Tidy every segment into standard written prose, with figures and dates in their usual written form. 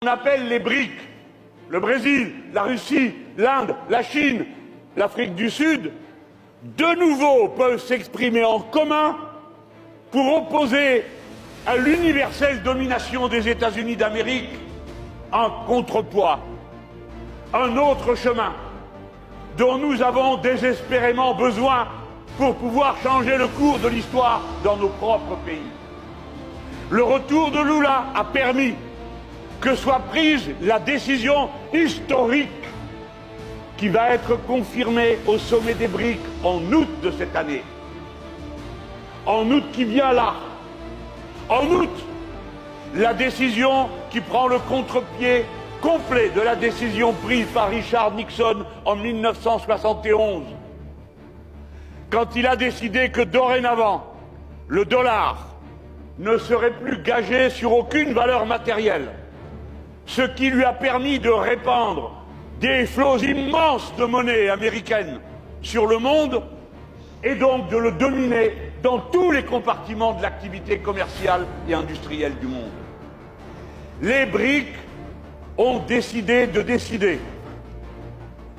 On appelle les BRIC, le Brésil, la Russie, l'Inde, la Chine, l'Afrique du Sud, de nouveau peuvent s'exprimer en commun pour opposer à l'universelle domination des États-Unis d'Amérique un contrepoids, un autre chemin dont nous avons désespérément besoin pour pouvoir changer le cours de l'histoire dans nos propres pays. Le retour de Lula a permis que soit prise la décision historique qui va être confirmée au sommet des BRIC en août de cette année. En août qui vient là. En août, la décision qui prend le contre-pied complet de la décision prise par Richard Nixon en 1971, quand il a décidé que dorénavant, le dollar ne serait plus gagé sur aucune valeur matérielle, ce qui lui a permis de répandre des flots immenses de monnaie américaine sur le monde et donc de le dominer dans tous les compartiments de l'activité commerciale et industrielle du monde. Les BRIC ont décidé de décider,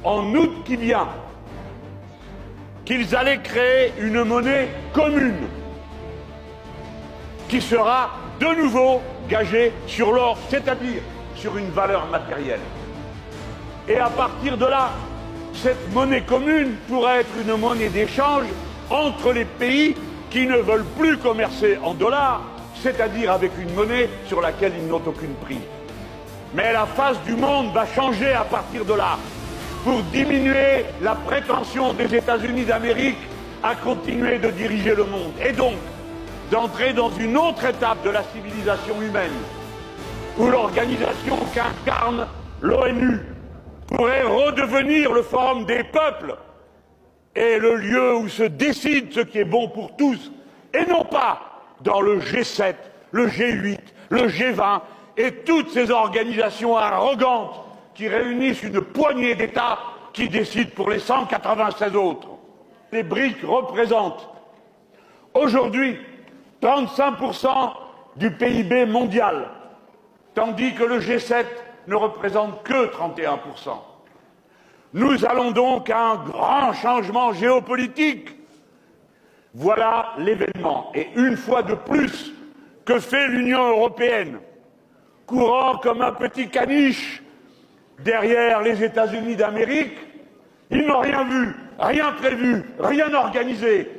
en août qui vient, qu'ils allaient créer une monnaie commune qui sera de nouveau gagée sur l'or, c'est-à-dire sur une valeur matérielle. Et à partir de là, cette monnaie commune pourrait être une monnaie d'échange entre les pays qui ne veulent plus commercer en dollars, c'est-à-dire avec une monnaie sur laquelle ils n'ont aucune prise. Mais la face du monde va changer à partir de là, pour diminuer la prétention des États-Unis d'Amérique à continuer de diriger le monde, et donc d'entrer dans une autre étape de la civilisation humaine, où l'organisation qu'incarne l'ONU pourrait redevenir le forum des peuples et le lieu où se décide ce qui est bon pour tous, et non pas dans le G7, le G8, le G20 et toutes ces organisations arrogantes qui réunissent une poignée d'États qui décident pour les 196 autres. Les BRIC représentent aujourd'hui 35% du PIB mondial, tandis que le G7 ne représente que 31%. Nous allons donc à un grand changement géopolitique. Voilà l'événement. Et une fois de plus, que fait l'Union européenne, courant comme un petit caniche derrière les États-Unis d'Amérique? Ils n'ont rien vu, rien prévu, rien organisé.